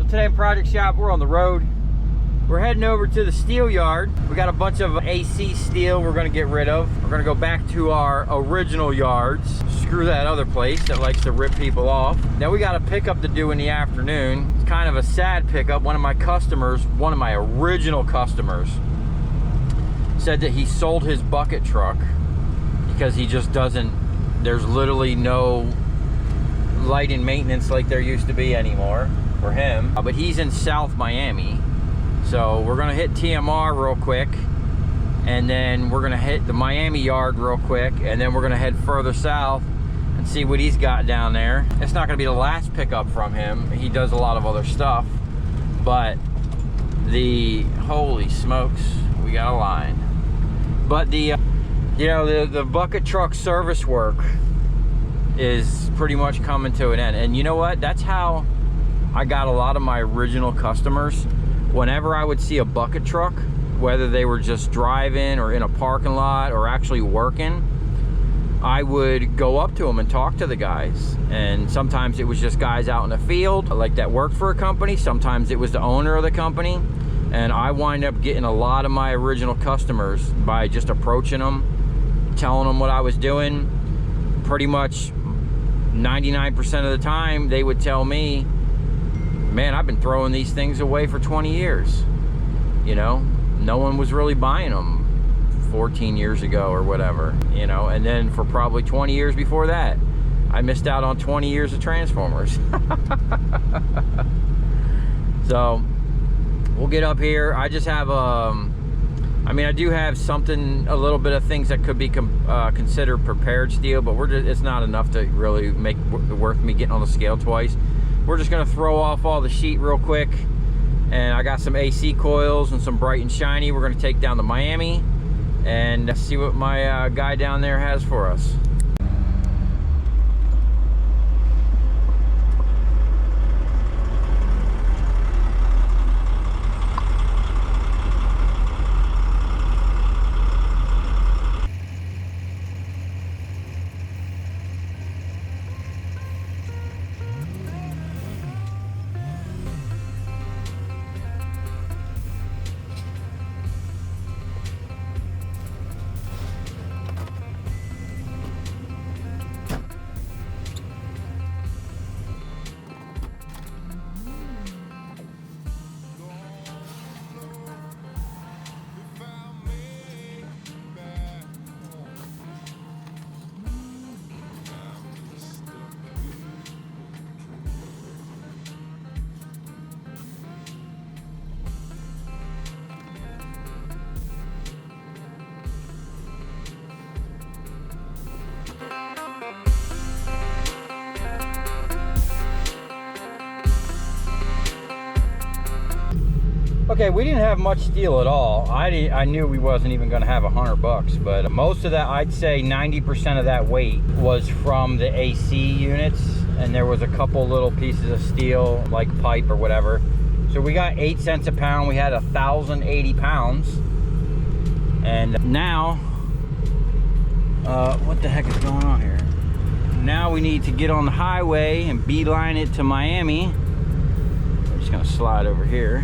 Today in Project Shop, we're on the road. We're heading over to the steel yard. We got a bunch of AC steel we're gonna get rid of. We're gonna go back to our original yards. Screw that other place that likes to rip people off. Now we got a pickup to do in the afternoon. It's kind of a sad pickup. One of my customers, one of my original customers, said that he sold his bucket truck because he just doesn't, there's literally no light and maintenance like there used to be anymore for him. But he's in South Miami. So we're gonna hit TMR real quick, and then we're gonna hit the Miami yard real quick, and then we're gonna head further south and see what he's got down there. It's not gonna be the last pickup from him. He does a lot of other stuff, but holy smokes, we got a line. But the bucket truck service work is pretty much coming to an end. And you know what? That's how I got a lot of my original customers. Whenever I would see a bucket truck, whether they were just driving or in a parking lot or actually working, I would go up to them and talk to the guys. And sometimes it was just guys out in the field like that worked for a company. Sometimes it was the owner of the company. And I wind up getting a lot of my original customers by just approaching them, telling them what I was doing. Pretty much 99% of the time they would tell me, man, I've been throwing these things away for 20 years. You know, no one was really buying them 14 years ago or whatever, you know. And then for probably 20 years before that, I missed out on 20 years of Transformers. So we'll get up here. I just have I do have something, a little bit of things that could be considered prepared steel, but it's not enough to really make it worth me getting on the scale twice. We're just gonna throw off all the sheet real quick, and I got some AC coils and some bright and shiny. We're gonna take down to Miami and see what my guy down there has for us. Okay, we didn't have much steel at all. I knew we wasn't even gonna have $100, but most of that, I'd say 90% of that weight was from the AC units, and there was a couple little pieces of steel, like pipe or whatever. So we got 8 cents a pound. We had 1,080 pounds. And now, what the heck is going on here? Now we need to get on the highway and beeline it to Miami. I'm just gonna slide over here.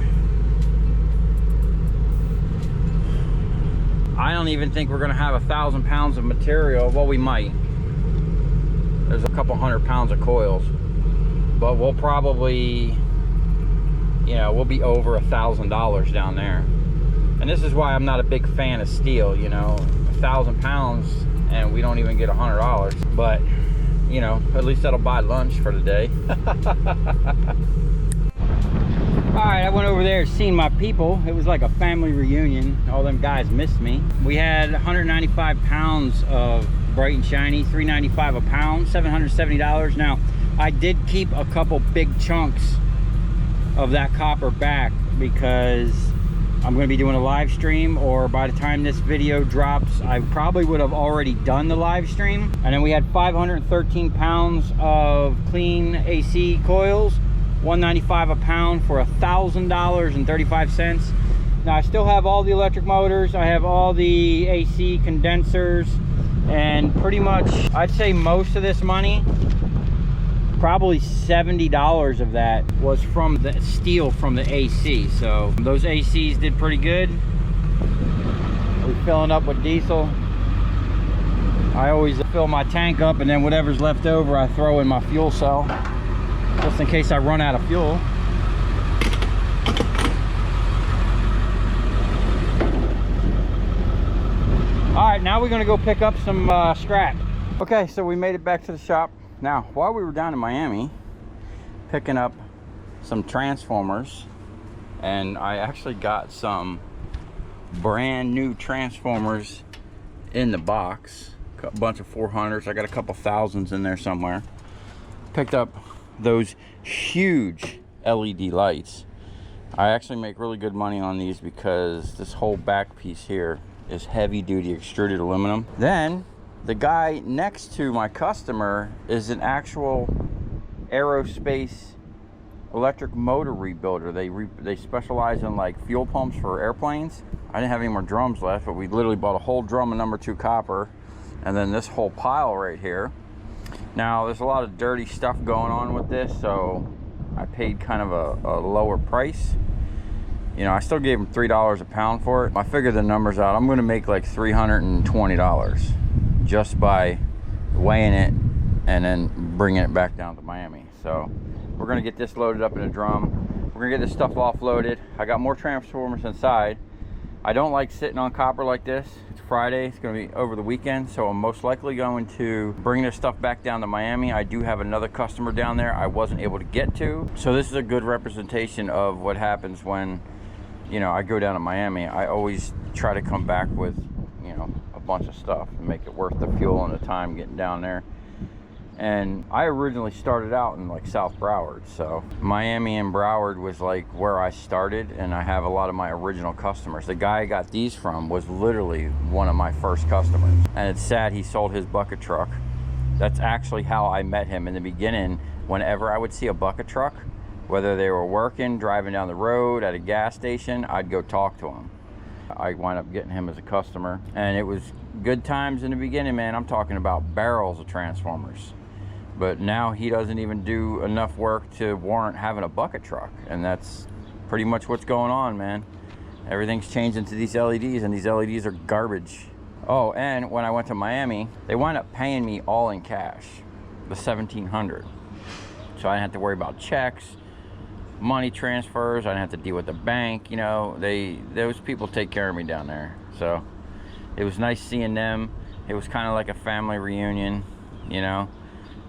I don't even think we're gonna have 1,000 pounds of material. Well, we might. There's a couple 100 pounds of coils, but we'll probably, we'll be over $1,000 down there. And this is why I'm not a big fan of steel. 1,000 pounds and we don't even get $100. But at least that'll buy lunch for the day. All right, I went over there, seen my people. It was like a family reunion. All them guys missed me. We had 195 pounds of bright and shiny, $3.95 a pound, $770. Now, I did keep a couple big chunks of that copper back because I'm going to be doing a live stream, or by the time this video drops, I probably would have already done the live stream. And then we had 513 pounds of clean AC coils, $195 a pound for $1,000.35. Now I still have all the electric motors, I have all the AC condensers, and pretty much I'd say most of this money Probably $70 of that was from the steel from the AC. So those ACs did pretty good. We're filling up with diesel. I always fill my tank up, and then whatever's left over I throw in my fuel cell, just in case I run out of fuel. All right, now we're gonna go pick up some scrap. Okay, so we made it back to the shop. Now, while we were down in Miami picking up some transformers, and I actually got some brand new transformers in the box, a bunch of 400s. I got a couple thousands in there somewhere. Picked up those huge LED lights. I actually make really good money on these because this whole back piece here is heavy duty extruded aluminum. Then the guy next to my customer is an actual aerospace electric motor rebuilder. They specialize in like fuel pumps for airplanes. I didn't have any more drums left, but we literally bought a whole drum of #2 copper, and then this whole pile right here. Now there's a lot of dirty stuff going on with this, so I paid kind of a lower price. You know, I still gave him $3 a pound for it. I figured the numbers out. I'm gonna make like $320 just by weighing it and then bringing it back down to Miami. So we're gonna get this loaded up in a drum. We're gonna get this stuff offloaded. I got more transformers inside. I don't like sitting on copper like this. It's Friday, it's gonna be over the weekend, so I'm most likely going to bring this stuff back down to Miami. I do have another customer down there I wasn't able to get to. So this is a good representation of what happens when, you know, I go down to Miami. I always try to come back with, you know, a bunch of stuff and make it worth the fuel and the time getting down there. And I originally started out in like South Broward, so Miami and Broward was like where I started, and I have a lot of my original customers. The guy I got these from was literally one of my first customers, and it's sad he sold his bucket truck. That's actually how I met him in the beginning. Whenever I would see a bucket truck, whether they were working, driving down the road, at a gas station, I'd go talk to him. I wound up getting him as a customer, and it was good times in the beginning, man. I'm talking about barrels of transformers. But now he doesn't even do enough work to warrant having a bucket truck, and that's pretty much what's going on, man. Everything's changing to these LEDs, and these LEDs are garbage. Oh, and when I went to Miami, they wound up paying me all in cash, the $1,700. So I didn't have to worry about checks, money transfers. I didn't have to deal with the bank. You know, those people take care of me down there. So it was nice seeing them. It was kind of like a family reunion, you know.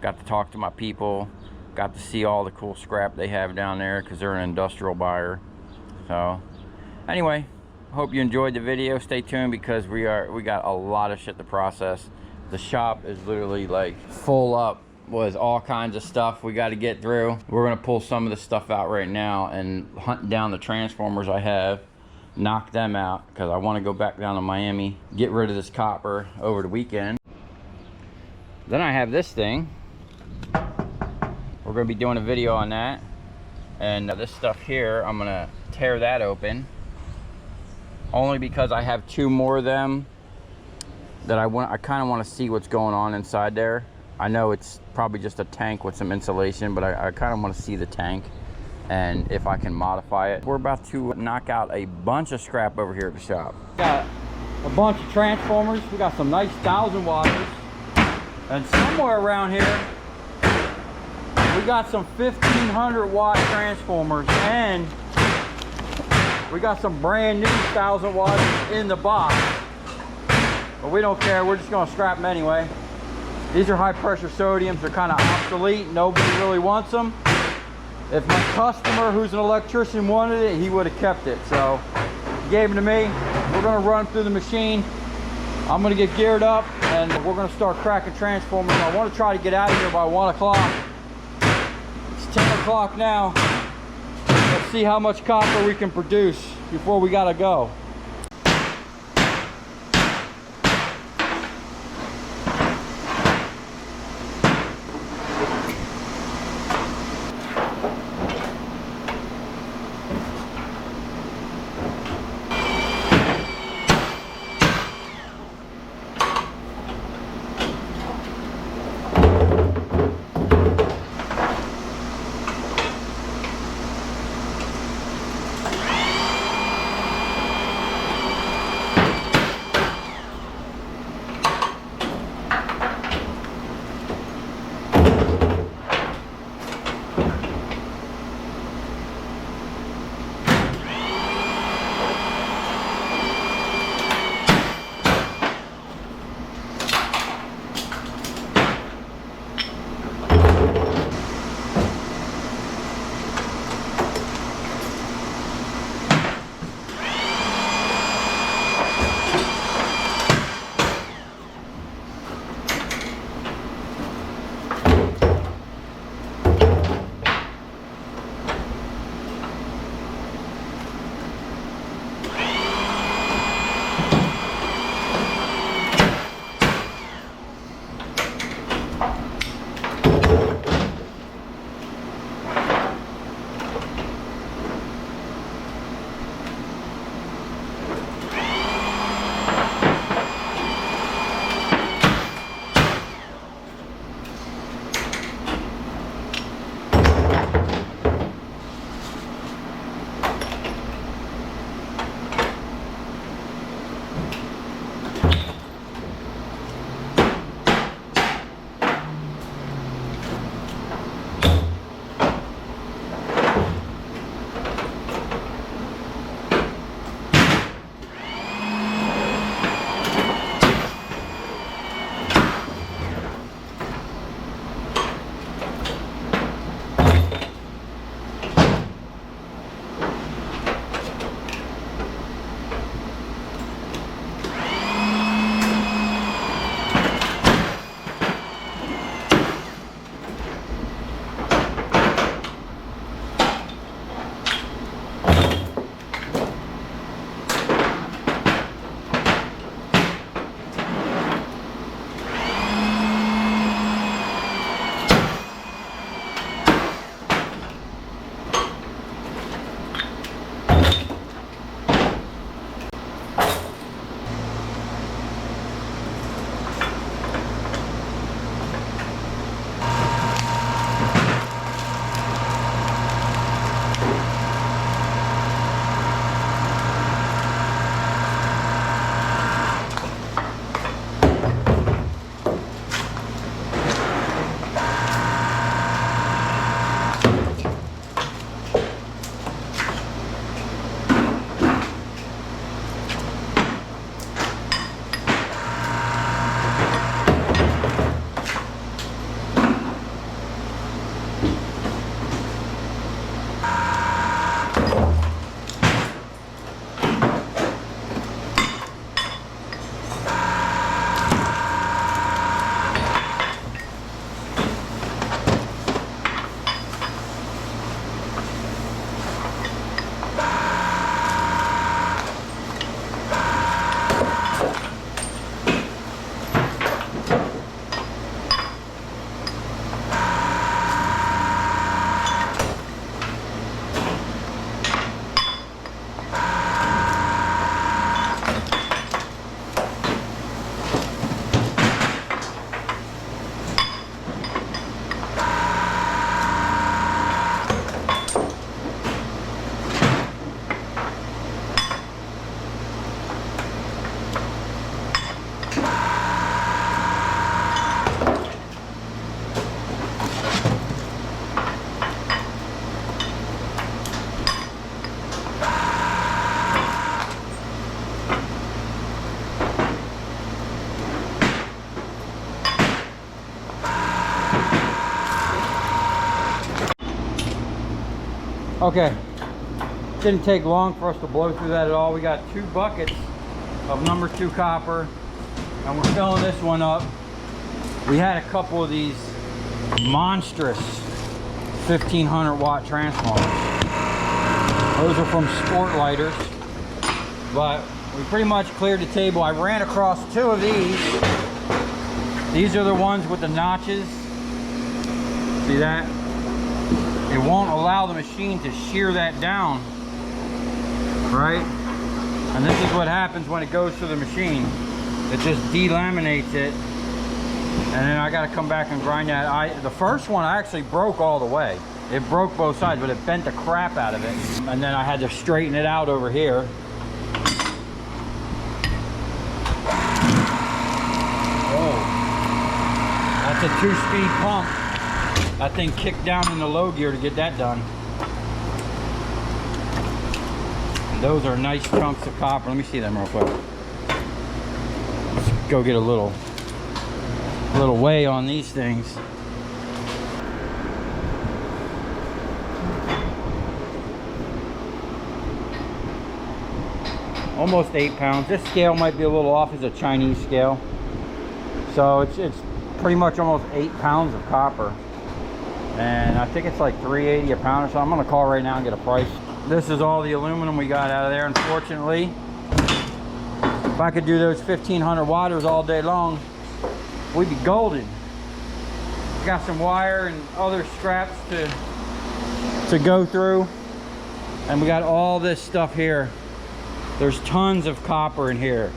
Got to talk to my people, got to see all the cool scrap they have down there because they're an industrial buyer. So anyway, hope you enjoyed the video. Stay tuned because we got a lot of shit to process. The shop is literally like full up with all kinds of stuff we got to get through. We're gonna pull some of the stuff out right now and hunt down the transformers I have, knock them out because I want to go back down to Miami, get rid of this copper over the weekend. Then I have this thing. We're going to be doing a video on that, and this stuff here, I'm going to tear that open only because I have 2 more of them that I kind of want to see what's going on inside there. I know it's probably just a tank with some insulation, but I kind of want to see the tank and if I can modify it. We're about to knock out a bunch of scrap over here at the shop. Got a bunch of transformers. We got some nice 1000 watters, and somewhere around here we got some 1500 watt transformers, and we got some brand new 1000 watts in the box. But we don't care, we're just gonna scrap them anyway. These are high pressure sodiums, they're kind of obsolete, nobody really wants them. If my customer who's an electrician wanted it, he would have kept it. So he gave them to me. We're gonna run through the machine. I'm gonna get geared up and we're gonna start cracking transformers. I wanna try to get out of here by 1 o'clock. 10 o'clock now. Let's see how much copper we can produce before we gotta go. Okay, didn't take long for us to blow through that at all. We got 2 buckets of number 2 copper, and we're filling this one up. We had a couple of these monstrous 1500 watt transformers. Those are from Sport Lighters, but we pretty much cleared the table. I ran across 2 of these. These are the ones with the notches. See that? It won't allow the machine to shear that down, right? And this is what happens when it goes to the machine. It just delaminates it, and then I got to come back and grind that. The first one I actually broke all the way. It broke both sides, but it bent the crap out of it. And then I had to straighten it out over here. Oh, that's a 2-speed pump. That thing kicked down in the low gear to get that done. And those are nice chunks of copper. Let me see them real quick. Let's go get a little weigh on these things. Almost 8 pounds. This scale might be a little off. It's a Chinese scale. So it's pretty much almost 8 pounds of copper. And I think it's like $3.80 a pound or so. I'm gonna call right now and get a price. This is all the aluminum we got out of there. Unfortunately, if I could do those 1500 watters all day long, we'd be golden. Got some wire and other scraps to go through, and we got all this stuff here. There's tons of copper in here.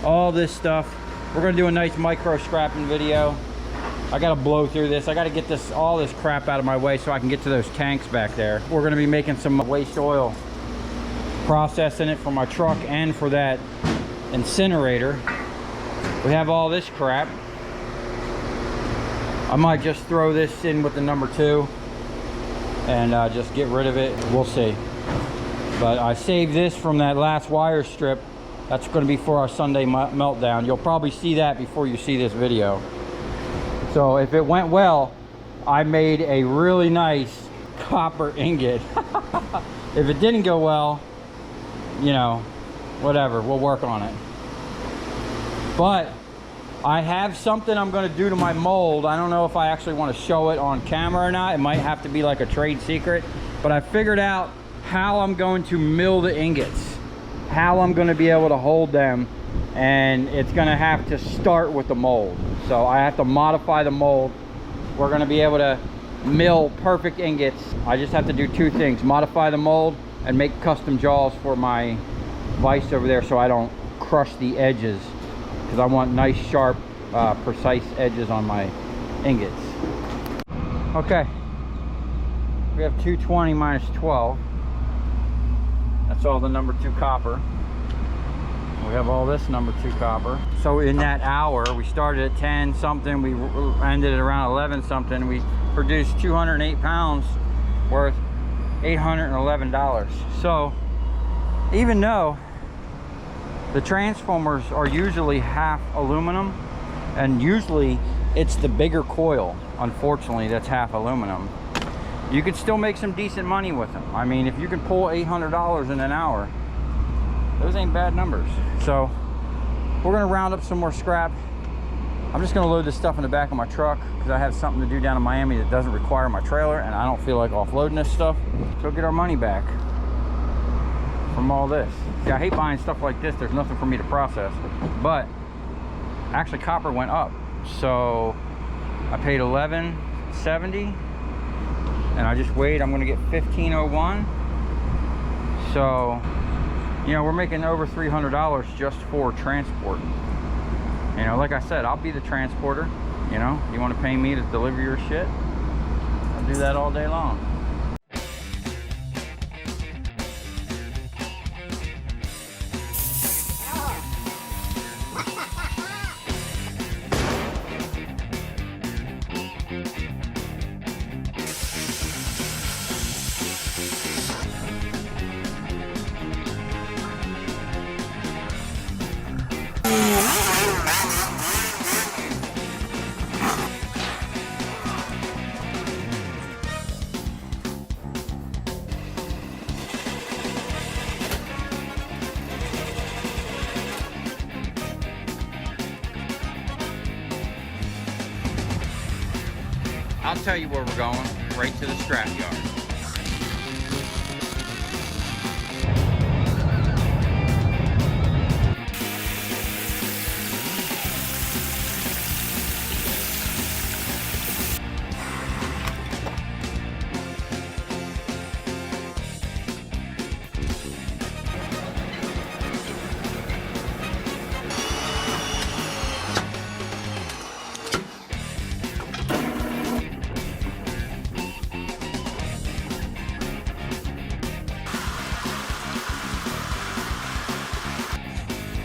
All this stuff. We're gonna do a nice micro scrapping video. I gotta blow through this. I gotta get all this crap out of my way so I can get to those tanks back there. We're gonna be making some waste oil, processing it for my truck and for that incinerator. We have all this crap. I might just throw this in with the number 2 and just get rid of it. We'll see. But I saved this from that last wire strip. That's going to be for our Sunday meltdown. You'll probably see that before you see this video. So if it went well, I made a really nice copper ingot. If it didn't go well, you know, whatever, we'll work on it. But I have something I'm going to do to my mold. I don't know if I actually want to show it on camera or not. It might have to be like a trade secret. But I figured out how I'm going to mill the ingots, how I'm going to be able to hold them, and it's going to have to start with the mold. So I have to modify the mold. We're going to be able to mill perfect ingots. I just have to do 2 things: modify the mold and make custom jaws for my vise over there so I don't crush the edges, because I want nice, sharp, precise edges on my ingots. Okay, we have 220 minus 12. That's all the number 2 copper. We have all this number 2 copper. So in that hour, we started at 10 something, we ended at around 11 something. We produced 208 pounds worth $811. So even though the transformers are usually half aluminum, and usually it's the bigger coil, unfortunately, that's half aluminum, you could still make some decent money with them. I mean, if you can pull $800 in an hour, those ain't bad numbers. So we're gonna round up some more scrap. I'm just gonna load this stuff in the back of my truck because I have something to do down in Miami that doesn't require my trailer, and I don't feel like offloading this stuff. So get our money back from all this. See, I hate buying stuff like this. There's nothing for me to process. But actually copper went up. So I paid $11.70, and I just weighed, I'm gonna get 1501. So, you know, we're making over $300 just for transport. You know, like I said, I'll be the transporter. You know, you want to pay me to deliver your shit, I'll do that all day long. I'll tell you where we're going, right to the scrapyard.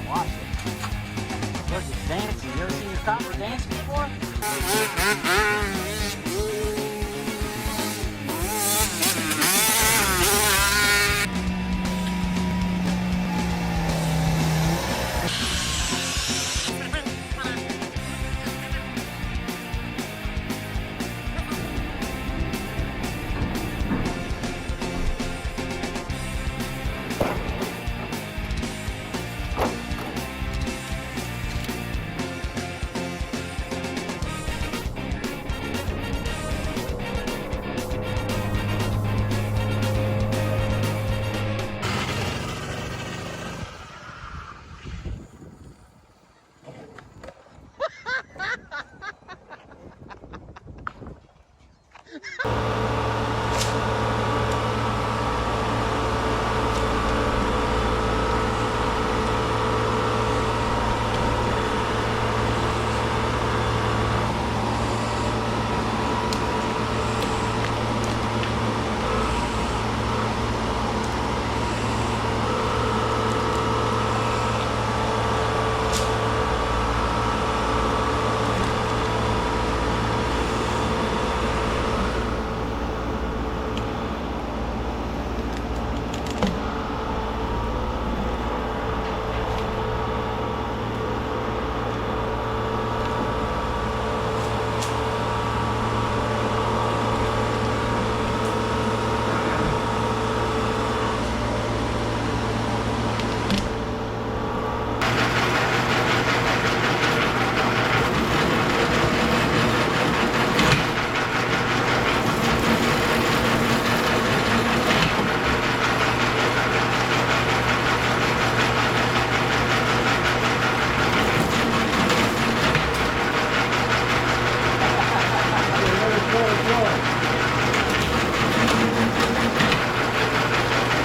Watch it. Look, it's dancing. You ever seen your copper dance before?